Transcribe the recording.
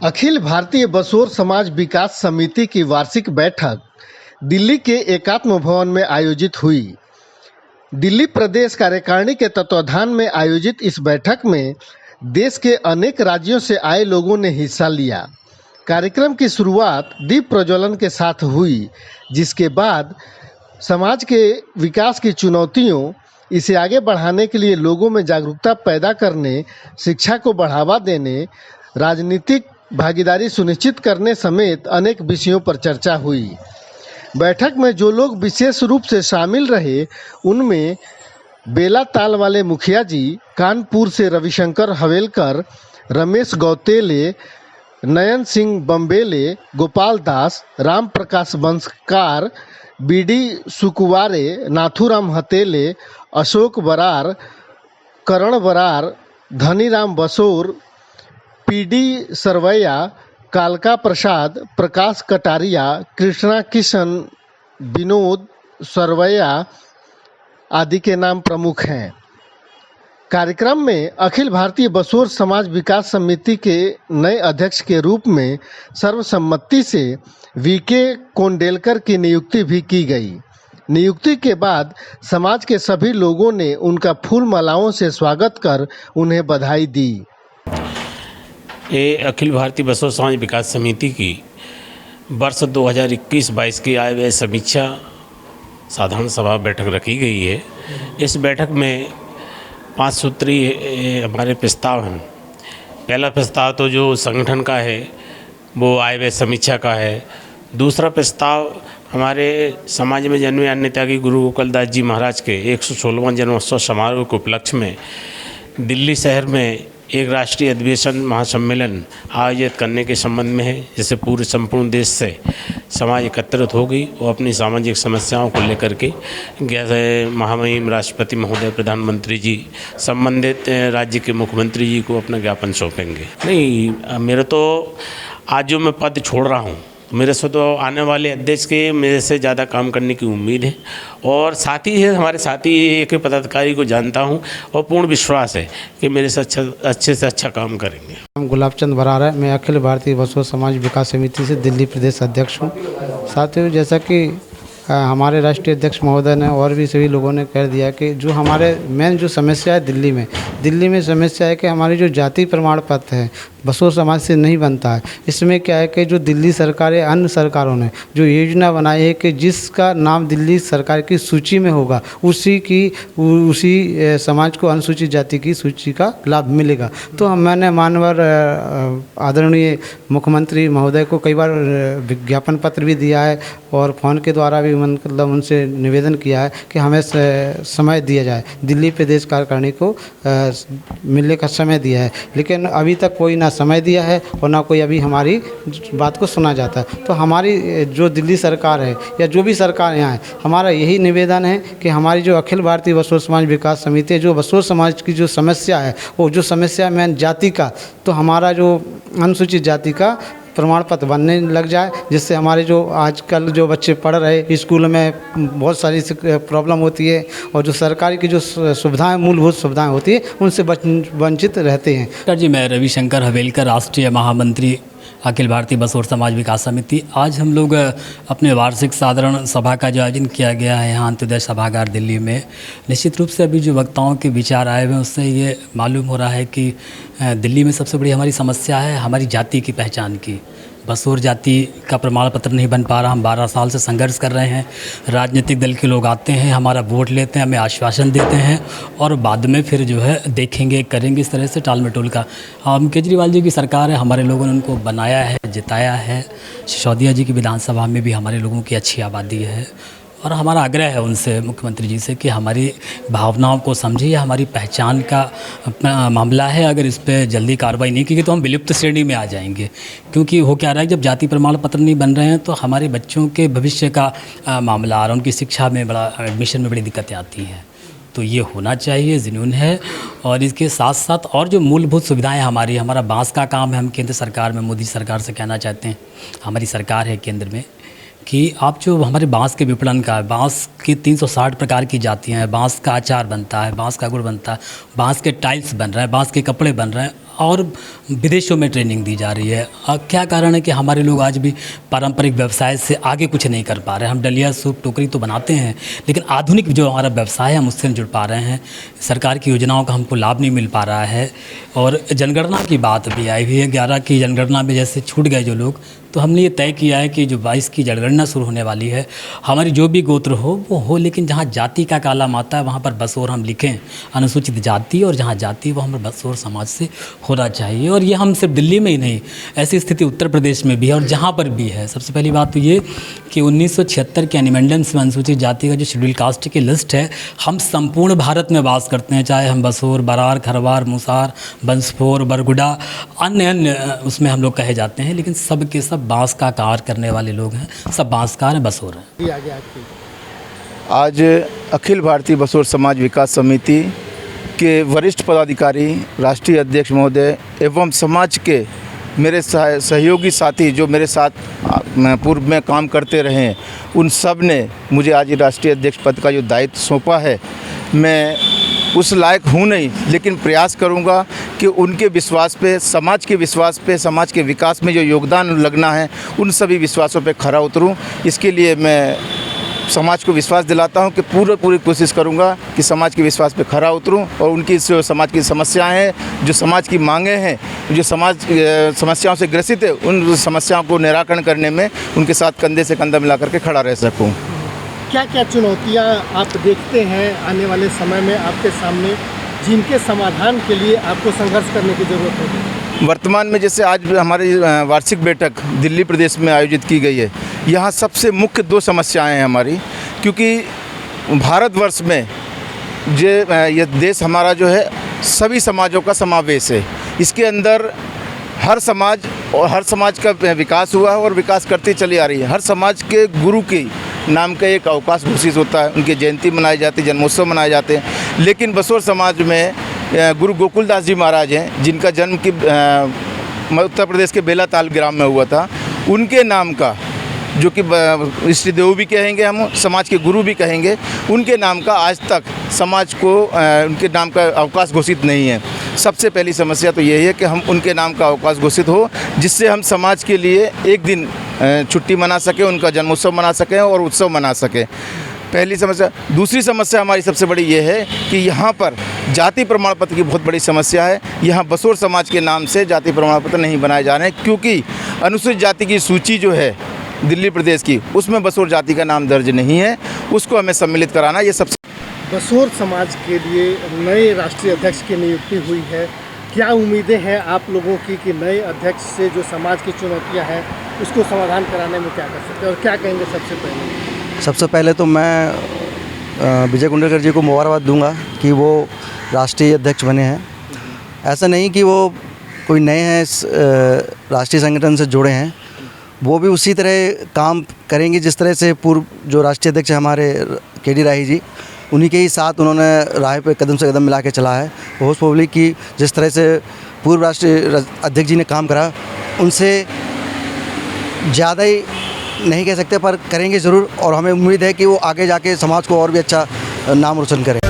अखिल भारतीय बसोर समाज विकास समिति की वार्षिक बैठक दिल्ली के एकात्म भवन में आयोजित हुई। दिल्ली प्रदेश कार्यकारिणी के तत्वाधान में आयोजित इस बैठक में देश के अनेक राज्यों से आए लोगों ने हिस्सा लिया। कार्यक्रम की शुरुआत दीप प्रज्वलन के साथ हुई, जिसके बाद समाज के विकास की चुनौतियों, इसे आगे बढ़ाने के लिए लोगों में जागरूकता पैदा करने, शिक्षा को बढ़ावा देने, राजनीतिक भागीदारी सुनिश्चित करने समेत अनेक विषयों पर चर्चा हुई। बैठक में जो लोग विशेष रूप से शामिल रहे उनमें बेला ताल वाले मुखिया जी, कानपुर से रविशंकर हवेलकर, रमेश गौतेले, नयन सिंह बम्बेले, गोपाल दास, राम प्रकाश बंसकार, बीडी सुकुवारे, नाथुराम हतेले, अशोक बरार, करण बरार, धनीराम बसोर, पीडी सरवैया, कालका प्रसाद, प्रकाश कटारिया, कृष्णा किशन, विनोद सरवैया आदि के नाम प्रमुख हैं। कार्यक्रम में अखिल भारतीय बसोर समाज विकास समिति के नए अध्यक्ष के रूप में सर्वसम्मति से वीके कोंडेलकर की नियुक्ति भी की गई। नियुक्ति के बाद समाज के सभी लोगों ने उनका फूल मालाओं से स्वागत कर उन्हें बधाई दी। ये अखिल भारतीय बसोर समाज विकास समिति की वर्ष 2021-22 की आय व्यय समीक्षा साधारण सभा बैठक रखी गई है। इस बैठक में 5 सूत्रीय हमारे प्रस्ताव हैं। पहला प्रस्ताव तो जो संगठन का है वो आय व्यय समीक्षा का है। दूसरा प्रस्ताव हमारे समाज में जन्मे अन्य त्यागी गुरु गोकुलदास जी महाराज के 116वां जन्मोत्सव समारोह के उपलक्ष्य में दिल्ली शहर में एक राष्ट्रीय अधिवेशन महासम्मेलन आयोजित करने के संबंध में है, जिससे पूरे संपूर्ण देश से समाज एकत्रित हो गई और अपनी सामाजिक समस्याओं को लेकर के महामहिम राष्ट्रपति महोदय, प्रधानमंत्री जी, संबंधित राज्य के मुख्यमंत्री जी को अपना ज्ञापन सौंपेंगे। नहीं, मेरा तो आज जो मैं पद छोड़ रहा हूँ, मेरे से तो आने वाले अध्यक्ष के मेरे से ज़्यादा काम करने की उम्मीद है और साथ ही है हमारे साथी एक पदाधिकारी को जानता हूं और पूर्ण विश्वास है कि मेरे से अच्छे से अच्छा काम करेंगे। हम गुलाब चंद बरार है। मैं अखिल भारतीय बसोर समाज विकास समिति से दिल्ली प्रदेश अध्यक्ष हूं। साथियों, जैसा कि हमारे राष्ट्रीय अध्यक्ष महोदय ने और भी सभी लोगों ने कह दिया कि जो हमारे मेन जो समस्या है दिल्ली में समस्या है कि हमारी जो जाति प्रमाण पत्र है बसोर समाज से नहीं बनता है। इसमें क्या है कि जो दिल्ली सरकार या अन्य सरकारों ने जो योजना बनाई है कि जिसका नाम दिल्ली सरकार की सूची में होगा उसी समाज को अनुसूचित जाति की सूची का लाभ मिलेगा। तो मैंने मानवर आदरणीय मुख्यमंत्री महोदय को कई बार विज्ञापन पत्र भी दिया है और फ़ोन के द्वारा भी मतलब उनसे निवेदन किया है कि हमें समय दिया जाए, दिल्ली प्रदेश कार्यकारिणी को मिलने का समय दिया है, लेकिन अभी तक कोई ना समय दिया है और ना कोई अभी हमारी बात को सुना जाता है। तो हमारी जो दिल्ली सरकार है या जो भी सरकार यहाँ है, हमारा यही निवेदन है कि हमारी जो अखिल भारतीय बसोर समाज विकास समिति है, जो बसोर समाज की जो समस्या है वो जो समस्या है जाति का, तो हमारा जो अनुसूचित जाति का प्रमाण पत्र बनने लग जाए, जिससे हमारे जो आजकल जो बच्चे पढ़ रहे स्कूल में बहुत सारी प्रॉब्लम होती है और जो सरकारी की जो सुविधाएं मूलभूत सुविधाएं होती है उनसे वंचित रहते हैं। सर जी, मैं रविशंकर हवेलकर, राष्ट्रीय महामंत्री अखिल भारतीय बसोर समाज विकास समिति। आज हम लोग अपने वार्षिक साधारण सभा का जो आयोजन किया गया है यहाँ अंत्योदय सभागार दिल्ली में, निश्चित रूप से अभी जो वक्ताओं के विचार आए हुए हैं उससे ये मालूम हो रहा है कि दिल्ली में सबसे बड़ी हमारी समस्या है हमारी जाति की पहचान की। बसोर जाति का प्रमाण पत्र नहीं बन पा रहा। हम 12 साल से संघर्ष कर रहे हैं। राजनीतिक दल के लोग आते हैं, हमारा वोट लेते हैं, हमें आश्वासन देते हैं और बाद में फिर जो है देखेंगे करेंगे, इस तरह से टाल मटोल का। हम केजरीवाल जी की सरकार है, हमारे लोगों ने उनको बनाया है, जिताया है। सिसोदिया जी की विधानसभा में भी हमारे लोगों की अच्छी आबादी है और हमारा आग्रह है उनसे, मुख्यमंत्री जी से, कि हमारी भावनाओं को समझिए। हमारी पहचान का मामला है, अगर इस पर जल्दी कार्रवाई नहीं की तो हम विलुप्त श्रेणी में आ जाएंगे। क्योंकि हो क्या रहा है, जब जाति प्रमाण पत्र नहीं बन रहे हैं तो हमारे बच्चों के भविष्य का मामला आ रहा है, उनकी शिक्षा में एडमिशन में बड़ी दिक्कतें आती हैं। तो ये होना चाहिए, जुनून है। और इसके साथ साथ और जो मूलभूत सुविधाएं हमारा बांस का काम है। हम केंद्र सरकार में मोदी सरकार से कहना चाहते हैं, हमारी सरकार है केंद्र में, कि आप जो हमारे बांस के विपणन का है, बांस की 360 प्रकार की जातियाँ हैं, बांस का अचार बनता है, बांस का गुड़ बनता है, बांस के टाइल्स बन रहे हैं, बांस के कपड़े बन रहे हैं। और विदेशों में ट्रेनिंग दी जा रही है। क्या कारण है कि हमारे लोग आज भी पारंपरिक व्यवसाय से आगे कुछ नहीं कर पा रहे हैं? हम डलिया, सूप, टोकरी तो बनाते हैं, लेकिन आधुनिक जो हमारा व्यवसाय है हम उससे नहीं जुड़ पा रहे हैं। सरकार की योजनाओं का हमको लाभ नहीं मिल पा रहा है। और जनगणना की बात भी आई हुई है, 11 की जनगणना में जैसे छूट गए जो लोग, तो हमने ये तय किया है कि जो 22 की जनगणना शुरू होने वाली है, हमारी जो भी गोत्र हो वो हो, लेकिन जहाँ जाति का कालम आता है वहाँ पर बसोर हम लिखें अनुसूचित जाति, और जहाँ जाति वो हमारे बसोर समाज से होना चाहिए। और ये हम सिर्फ दिल्ली में ही नहीं, ऐसी स्थिति उत्तर प्रदेश में भी है और जहाँ पर भी है। सबसे पहली बात तो ये कि 1976 के एनिमेंडेंस में अनुसूचित जाति का जो शेड्यूल कास्ट की लिस्ट है, हम संपूर्ण भारत में वास करते हैं, चाहे हम बसोर, बरार, खरवार, मुसार, बंसफोर, बरगुडा, अन्य उसमें हम लोग कहे जाते हैं, लेकिन सब के सब बांस का कार्य करने वाले लोग हैं, सब बांसकार हैं, बसोर हैं। आज अखिल भारतीय बसोर समाज विकास समिति के वरिष्ठ पदाधिकारी, राष्ट्रीय अध्यक्ष महोदय एवं समाज के मेरे सहयोगी साथी जो मेरे साथ पूर्व में काम करते रहे हैं, उन सब ने मुझे आज राष्ट्रीय अध्यक्ष पद का जो दायित्व सौंपा है, मैं उस लायक हूँ नहीं, लेकिन प्रयास करूँगा कि उनके विश्वास पे, समाज के विश्वास पे, समाज के विकास में जो योगदान लगना है उन सभी विश्वासों पे खरा उतरूँ। इसके लिए मैं समाज को विश्वास दिलाता हूं कि पूरी कोशिश करूंगा कि समाज के विश्वास पे खरा उतरूं और उनकी जो समाज की समस्याएं हैं, जो समाज की मांगें हैं, जो समाज समस्याओं से ग्रसित है, उन समस्याओं को निराकरण करने में उनके साथ कंधे से कंधा मिला करके खड़ा रह सकूं। क्या क्या चुनौतियां आप देखते हैं आने वाले समय में आपके सामने, जिनके समाधान के लिए आपको संघर्ष करने की ज़रूरत होगी? वर्तमान में जैसे आज हमारी वार्षिक बैठक दिल्ली प्रदेश में आयोजित की गई है, यहाँ सबसे मुख्य 2 समस्याएं हैं हमारी, क्योंकि भारतवर्ष में ये देश हमारा जो है सभी समाजों का समावेश है। इसके अंदर हर समाज और हर समाज का विकास हुआ है और विकास करती चली आ रही है। हर समाज के गुरु की नाम का एक अवकाश घोषित होता है, उनकी जयंती मनाई जाती है, जन्मोत्सव मनाए जाते हैं। लेकिन बसोर समाज में गुरु गोकुलदास जी महाराज हैं, जिनका जन्म की उत्तर प्रदेश के बेलाताल ग्राम में हुआ था, उनके नाम का, जो कि इष्ट देव भी कहेंगे, हम समाज के गुरु भी कहेंगे, उनके नाम का आज तक समाज को उनके नाम का अवकाश घोषित नहीं है। सबसे पहली समस्या तो यही है कि हम उनके नाम का अवकाश घोषित हो, जिससे हम समाज के लिए एक दिन छुट्टी मना सकें, उनका जन्मोत्सव मना सकें और उत्सव मना सकें। पहली समस्या। दूसरी समस्या हमारी सबसे बड़ी ये है कि यहाँ पर जाति प्रमाण पत्र की बहुत बड़ी समस्या है। यहाँ बसोर समाज के नाम से जाति प्रमाण पत्र नहीं बनाए जा रहे हैं, क्योंकि अनुसूचित जाति की सूची जो है दिल्ली प्रदेश की, उसमें बसोर जाति का नाम दर्ज नहीं है। उसको हमें सम्मिलित कराना, ये सबसे। बसोर समाज के लिए नए राष्ट्रीय अध्यक्ष की नियुक्ति हुई है, क्या उम्मीदें हैं आप लोगों की कि नए अध्यक्ष से जो समाज की चुनौतियां हैं उसको समाधान कराने में क्या कर सकते हैं, और क्या कहेंगे? सबसे पहले तो मैं विजय कुंडलकर जी को मुबारकबाद दूंगा कि वो राष्ट्रीय अध्यक्ष बने हैं। ऐसा नहीं कि वो कोई नए हैं, राष्ट्रीय संगठन से जुड़े हैं, वो भी उसी तरह काम करेंगे जिस तरह से पूर्व जो राष्ट्रीय अध्यक्ष हमारे के.डी. राही जी, उन्हीं के ही साथ उन्होंने राह पे कदम से कदम मिला के चला है। बहुत पब्लिक की जिस तरह से पूर्व राष्ट्रीय अध्यक्ष जी ने काम करा, उनसे ज़्यादा ही नहीं कह सकते, पर करेंगे ज़रूर, और हमें उम्मीद है कि वो आगे जाके समाज को और भी अच्छा नाम रोशन करें।